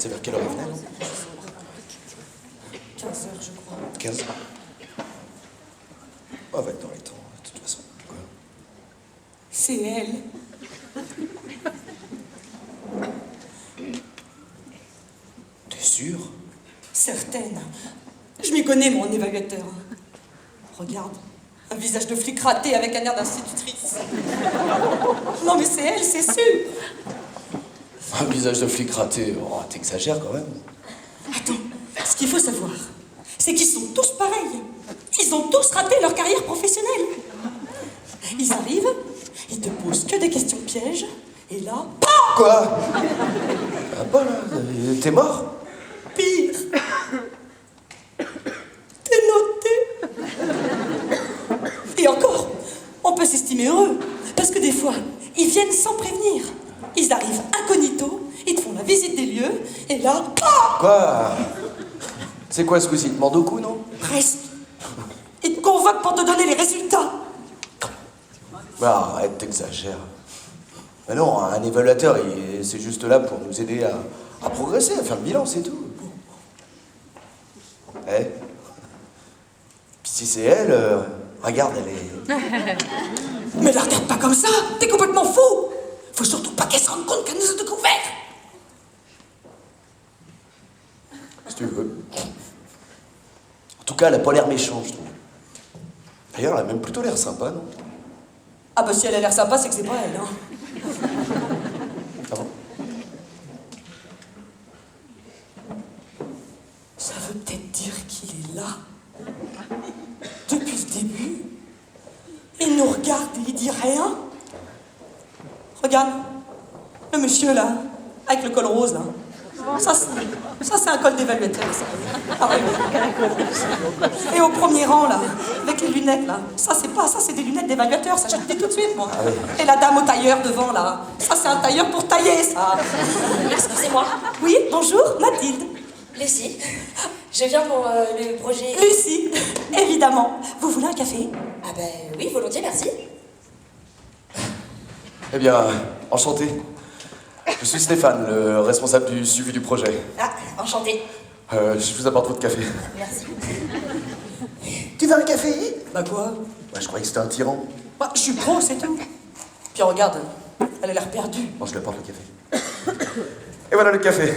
C'est vers quelle heure il venait, non? 15 heures, je crois. 15 heures. On va être dans les temps, de toute façon. Quoi? C'est elle. T'es sûr? Certaine. Je m'y connais, mon évaluateur. Regarde, un visage de flic raté avec un air d'institutrice. Non, mais c'est elle, c'est sûr. Un visage de flic raté, oh, t'exagères quand même. Attends, ce qu'il faut savoir, c'est qu'ils sont tous pareils. Ils ont tous raté leur carrière professionnelle. Ils arrivent, ils te posent que des questions pièges, et là, PAM! Quoi? Ah bah là, t'es mort? Pire. T'es noté. Et encore, on peut s'estimer heureux, parce que des fois, ils viennent sans prévenir. Ils arrivent incognito, ils te font la visite des lieux, et là, PAM! Quoi? C'est quoi ce coup-ci? Te mord au cou, non? Presque. Ils te convoquent pour te donner les résultats. Bah arrête, t'exagères. Mais non, un évaluateur, c'est juste là pour nous aider à progresser, à faire le bilan, c'est tout. Eh? Puis si c'est elle, regarde, elle est... Mais la regarde pas comme ça, t'es complètement fou. Faut surtout pas qu'elle se rende compte qu'elle nous a découvert. Si tu veux. En tout cas, elle a pas l'air méchante, je trouve. D'ailleurs, elle a même plutôt l'air sympa, non? Ah bah si elle a l'air sympa, c'est que c'est pas elle, hein. Ah bon? Ça veut peut-être dire qu'il est là. Depuis le début. Il nous regarde et il dit rien. Regarde, le monsieur là, avec le col rose là. Ça c'est un col d'évaluateur, ça. Ah ouais. Et au premier rang là, avec les lunettes là, ça c'est des lunettes d'évaluateur, ça je te le dis tout de suite moi. Ah ouais. Et la dame au tailleur devant là, ça c'est un tailleur pour tailler ça. Excusez-moi, Oui, bonjour, Mathilde. Lucie. Je viens pour le projet... Lucie, évidemment. Vous voulez un café? Ah ben oui, volontiers, merci. Eh bien, enchanté. Je suis Stéphane, le responsable du suivi du projet. Ah, enchantée. Je vous apporte votre café. Merci. Tu veux un café? Bah quoi? Bah, je croyais que c'était un tyran. Bah, je suis pro, c'est tout. Puis regarde, elle a l'air perdue. Bon, je lui apporte le café. Et voilà le café.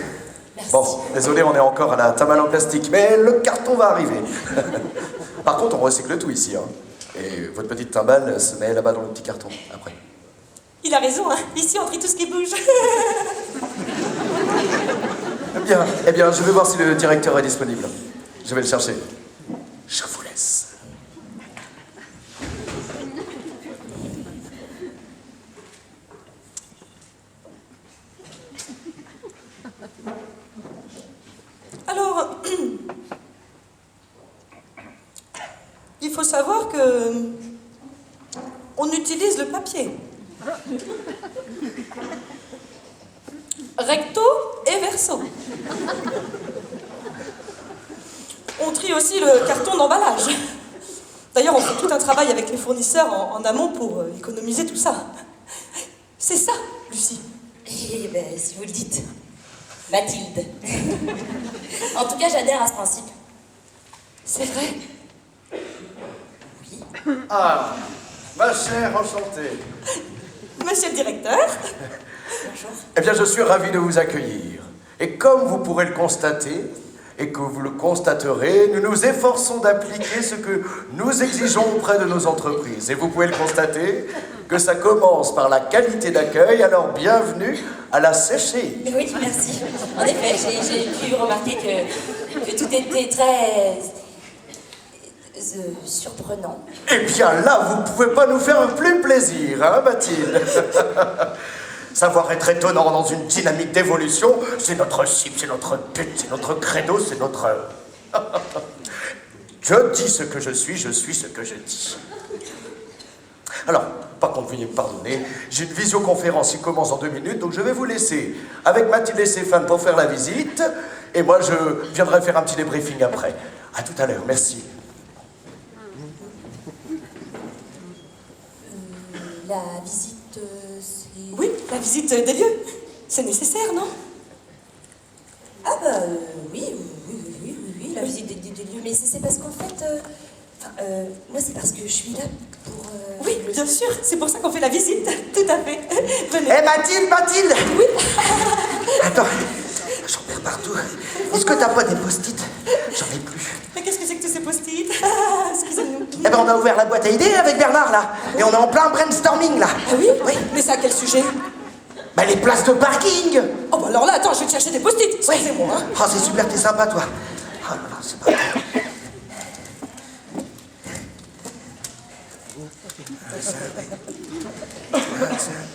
Merci. Bon, désolé, on est encore à la tamale en plastique, mais le carton va arriver. Par contre, on recycle tout ici, hein. Et votre petite timbale se met là-bas dans le petit carton, après. Il a raison, hein. Ici, on trie tout ce qui bouge. Eh bien, je vais voir si le directeur est disponible. Je vais le chercher. Je vous laisse. Alors, il faut savoir que on utilise le papier. Recto et verso. On trie aussi le carton d'emballage. D'ailleurs, on fait tout un travail avec les fournisseurs en amont pour économiser tout ça. C'est ça, Lucie. Eh ben, si vous le dites. Mathilde. En tout cas, j'adhère à ce principe. C'est vrai. Ah, ma chère, enchantée. Monsieur le directeur. Bonjour. Eh bien, je suis ravi de vous accueillir. Et comme vous pourrez le constater, et que vous le constaterez, nous nous efforçons d'appliquer ce que nous exigeons auprès de nos entreprises. Et vous pouvez le constater, que ça commence par la qualité d'accueil, alors bienvenue à la séchée. Oui, merci. En effet, j'ai pu remarquer que tout était très... surprenant. Eh bien là, vous pouvez pas nous faire plus plaisir, hein, Mathilde? Savoir être étonnant dans une dynamique d'évolution, c'est notre cible, c'est notre but, c'est notre credo, c'est notre... Je dis ce que je suis ce que je dis. Alors, par contre, veuillez me pardonner, j'ai une visioconférence qui commence dans 2 minutes, donc je vais vous laisser avec Mathilde et Stéphane pour faire la visite, et moi je viendrai faire un petit débriefing après. À tout à l'heure, merci. La visite, c'est... Oui, la visite des lieux. C'est nécessaire, non? Oui, la visite des lieux. Mais c'est parce qu'en fait, moi c'est parce que je suis là pour... Oui, bien sûr, c'est pour ça qu'on fait la visite, tout à fait. Venez. Eh Mathilde! Oui. Attends, j'en perds partout. Est-ce que t'as pas des post-it? J'en ai plus. Mais qu'est-ce que c'est que tous ces post-it? Excusez-nous. Eh ben on a ouvert la boîte à idées avec Bernard là. Et on est en plein brainstorming là. Ah oui? Oui. Mais c'est à quel sujet? Bah les places de parking. Oh bah alors là, attends, je vais te chercher des post-it. Excusez-moi. Hein. Oh c'est super, t'es sympa toi. Oh non, non, c'est pas vrai.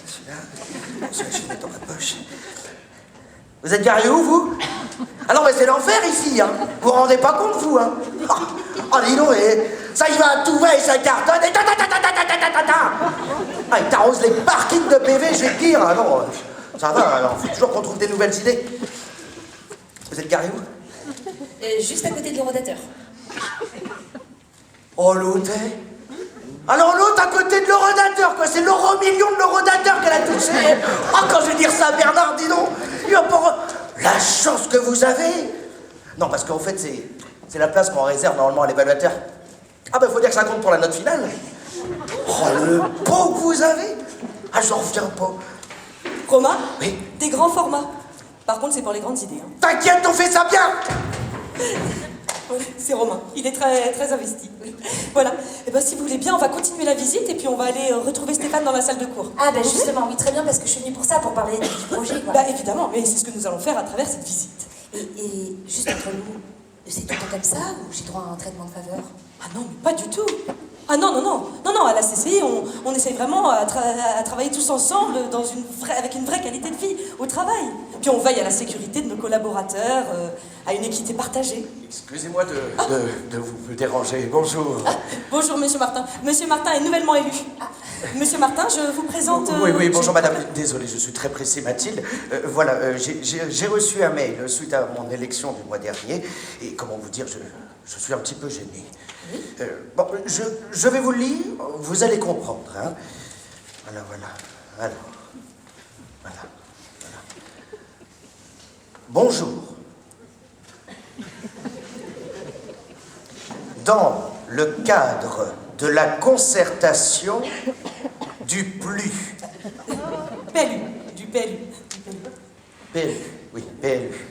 Celui-là, je vais mettre dans ma poche. Vous êtes garé où, vous? Ah non, mais c'est l'enfer ici, hein. Vous vous rendez pas compte, vous, hein? Oh, dis donc, ça y va à tout va et ça cartonne et Ah, il t'arrose les parkings de PV, je vais te dire. Ah non, ça va, alors, faut toujours qu'on trouve des nouvelles idées. Vous êtes garé où? Juste à côté de l'Eurodateur. Oh, l'autre, alors l'autre à côté de l'Eurodateur, quoi, c'est l'euro-million de l'Eurodateur qu'elle a touché. Oh, quand je vais dire ça à Bernard, dis donc, il va pas... La chance que vous avez. Non, parce qu'en fait, c'est la place qu'on réserve normalement à l'évaluateur. Ah ben, faut dire que ça compte pour la note finale. Oh, le beau que vous avez. Ah, j'en reviens pas. Romain? Oui. Des grands formats. Par contre, c'est pour les grandes idées. Hein. T'inquiète, on fait ça bien. Ouais, c'est Romain. Il est très, très investi. Voilà. Et ben, si vous voulez bien, on va continuer la visite et puis on va aller retrouver Stéphane dans la salle de cours. Ah ben justement, oui, très bien, parce que je suis venue pour ça, pour parler du projet, quoi. Bah évidemment, mais c'est ce que nous allons faire à travers cette visite. Et juste entre nous, c'est tout le temps comme ça ou j'ai droit à un traitement de faveur? Ah non, mais pas du tout. Ah non, à la CCI, on essaye vraiment à travailler tous ensemble avec une vraie qualité de vie au travail. Puis on veille à la sécurité de nos collaborateurs, à une équité partagée. Excusez-moi de vous déranger. Bonjour. Ah, bonjour, Monsieur Martin. Monsieur Martin est nouvellement élu. Monsieur Martin, je vous présente... Oui, bonjour madame. Désolé, je suis très pressé, Mathilde. Voilà, j'ai reçu un mail suite à mon élection du mois dernier. Et comment vous dire, je suis un petit peu gêné. Bon, je vais vous le lire, vous allez comprendre. Hein. Voilà. Alors, voilà. Bonjour. Dans le cadre de la concertation du PLU. PLU, du PLU. PLU, oui, PLU.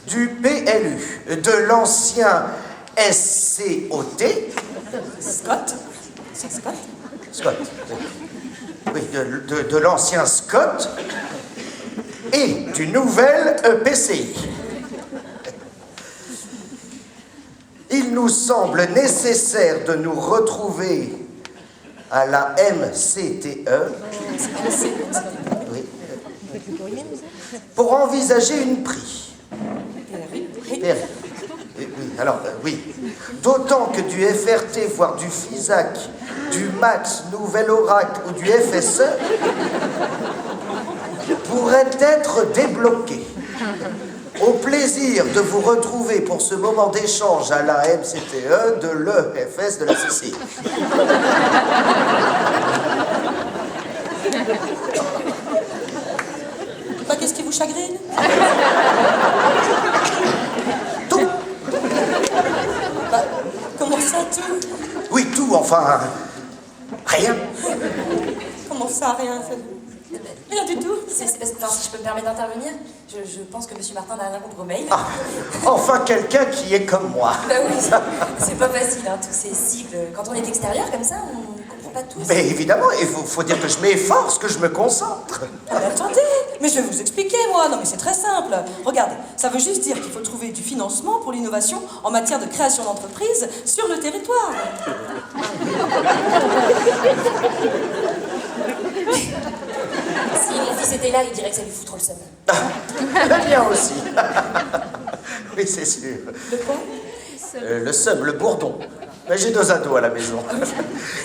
Du PLU, de l'ancien SCOT. Scott. C'est Scott. Scott. Oui, de l'ancien Scott et du nouvel EPCI. Il nous semble nécessaire de nous retrouver à la MCTE oui, pour envisager une prix. Oui. D'autant que du FRT, voire du FISAC, du MAX, Nouvel Oracle ou du FSE pourrait être débloqué. Au plaisir de vous retrouver pour ce moment d'échange à la MCTE de l'EFS de la CCI. Bah, qu'est-ce qui vous chagrine? Tout. Bah, comment ça, tout? Oui, tout, enfin... Rien. Comment ça, rien? Rien du tout. C'est parce que, si je peux me permettre d'intervenir, je pense que Monsieur Martin n'a rien compris au mail. Ah, enfin quelqu'un qui est comme moi. Bah oui, c'est pas facile, hein, tous ces cycles. Quand on est extérieur comme ça, on comprend pas tout. Mais évidemment, il faut dire que je m'efforce, que je me concentre. Ah, mais attendez, mais je vais vous expliquer, moi. Non, mais c'est très simple. Regardez, ça veut juste dire qu'il faut trouver du financement pour l'innovation en matière de création d'entreprises sur le territoire. Si mon fils était là, il dirait que ça lui fout trop le seum. Le mien aussi. Oui, c'est sûr. Le quoi? Le seum, le bourdon. Mais j'ai 2 ados à la maison.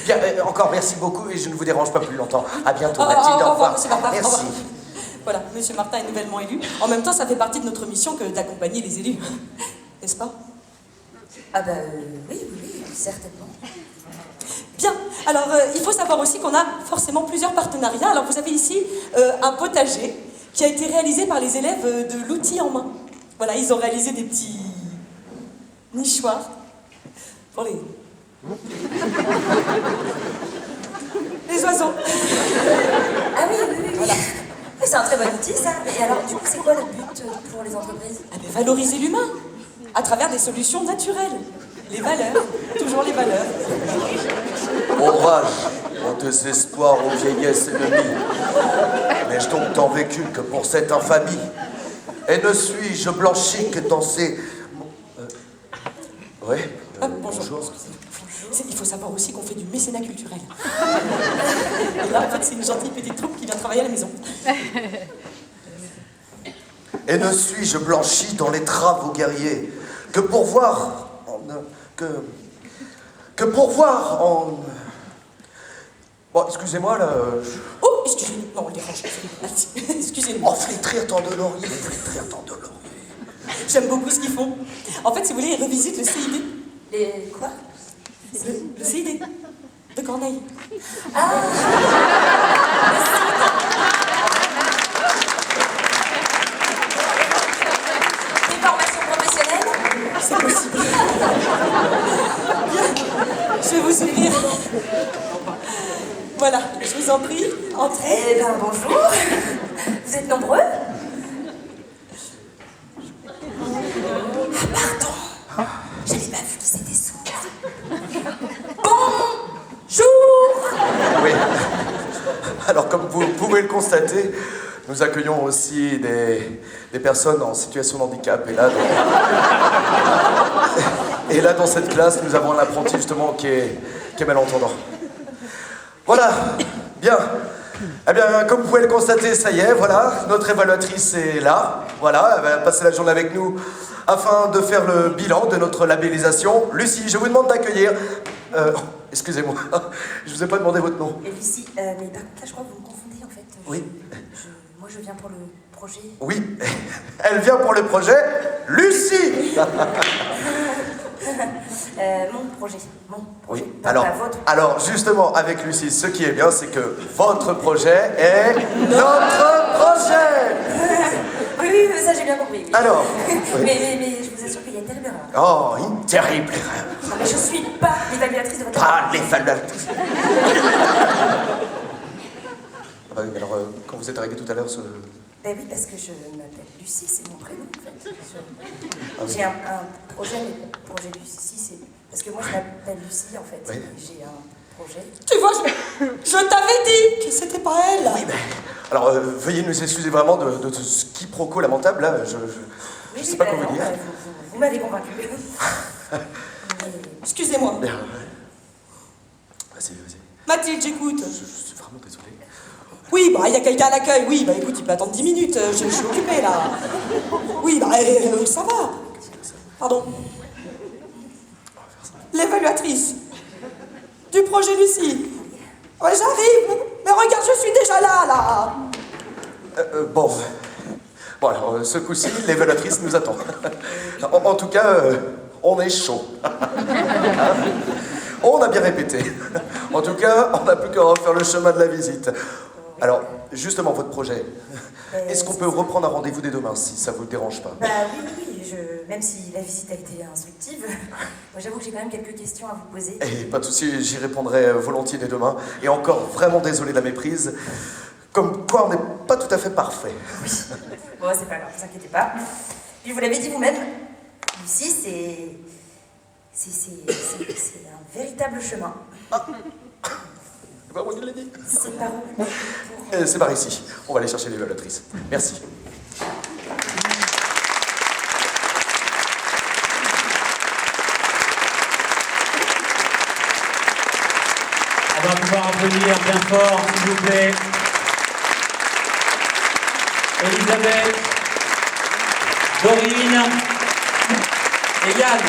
Bien, encore merci beaucoup et je ne vous dérange pas plus longtemps. À bientôt, Mathilde. Au revoir. Monsieur Martin. Merci. Au revoir. Voilà, Monsieur Martin est nouvellement élu. En même temps, ça fait partie de notre mission que d'accompagner les élus. N'est-ce pas? Ah bah oui, certainement. Bien, alors il faut savoir aussi qu'on a forcément plusieurs partenariats. Alors vous avez ici un potager qui a été réalisé par les élèves de l'outil en main. Voilà, ils ont réalisé des petits nichoirs pour les oiseaux. Ah oui, oui, oui, oui. Oui, c'est un très bon outil, ça. Et alors, du coup, c'est quoi le but pour les entreprises? Ah ben, valoriser l'humain à travers des solutions naturelles. Les valeurs, toujours les valeurs. Orage, au désespoir, aux vieillesses ennemies. N'ai-je donc tant vécu que pour cette infamie? Et ne suis-je blanchi que dans ces... Oui, Bonjour. Il faut savoir aussi qu'on fait du mécénat culturel. Et là, en fait, c'est une gentille petite troupe qui vient travailler à la maison. Et ne suis-je blanchi dans les travaux guerriers que pour voir que pour voir en... Bon, excusez-moi, là... Oh, excusez-moi. Non, on les range. Excusez-moi. Oh, flétrir tant de lauriers, flétrir tant de lauriers. J'aime beaucoup ce qu'ils font. En fait, si vous voulez, ils revisitent le CID. Les quoi? Le CID de Corneille. Ah, des formations professionnelles? C'est possible. Bien, je vais vous ouvrir. Voilà, je vous en prie, entrez. Eh ben, bonjour. Vous êtes nombreux? Ah, pardon. J'avais pas vu que c'était sourd. Bonjour. Oui. Alors, comme vous pouvez le constater, nous accueillons aussi des personnes en situation de handicap. Et là, dans cette classe, nous avons un apprenti, justement, qui est malentendant. Voilà. Bien. Eh bien, comme vous pouvez le constater, ça y est, voilà, notre évaluatrice est là. Voilà, elle va passer la journée avec nous afin de faire le bilan de notre labellisation. Lucie, je vous demande d'accueillir... excusez-moi, je vous ai pas demandé votre nom. Et Lucie, mais par contre, là, je crois que vous me confondez, en fait. Oui. Moi, je viens pour le projet. Oui, elle vient pour le projet Lucie. Mon projet. Oui, Pas votre. alors justement, avec Lucie, ce qui est bien, c'est que votre projet est notre projet. Oui, ça j'ai bien compris. Oui. Alors, mais je vous assure qu'il y a une terrible erreur. Oh, une terrible erreur. Non, mais je suis pas l'évaluatrice de votre... Pas l'évaluatrice. Ah bah oui, alors, quand vous êtes arrivé tout à l'heure, Ben oui, parce que je m'appelle Lucie, c'est mon prénom en fait. J'ai un projet, mais le projet Lucie, c'est... Parce que moi je m'appelle Lucie en fait, Oui. et j'ai un projet. Tu vois, je t'avais dit que c'était pas elle. Oui, mais... Alors, veuillez nous excuser vraiment de ce quiproquo lamentable, là, je sais pas quoi vous dire. Vous m'avez convaincu. Excusez-moi. Bien, vas-y. Mathilde, j'écoute. Je suis vraiment désolé. Oui, bah, il y a quelqu'un à l'accueil. Oui, bah, écoute, il peut attendre 10 minutes. Je suis occupée, là. Oui, bah, ça va. Pardon. L'évaluatrice du projet Lucie. Ouais, j'arrive. Mais regarde, je suis déjà là. Bon, alors, ce coup-ci, l'évaluatrice nous attend. En tout cas, on est chaud. On a bien répété. En tout cas, on n'a plus qu'à refaire le chemin de la visite. Alors, justement, votre projet, est-ce qu'on peut reprendre un rendez-vous dès demain, si ça vous dérange pas? Bah oui, même si la visite a été instructive, moi j'avoue que j'ai quand même quelques questions à vous poser. Et pas de souci, j'y répondrai volontiers dès demain. Et encore vraiment désolé de la méprise. Comme quoi, on n'est pas tout à fait parfait. Oui. Bon, c'est pas grave, vous inquiétez pas. Puis vous l'avez dit vous-même, Lucie, c'est un véritable chemin. Vraiment, il l'a dit. C'est par où C'est par ici. On va aller chercher l'évaluatrice. Merci. On va pouvoir applaudir bien fort, s'il vous plaît. Elisabeth, Dorine et Yann.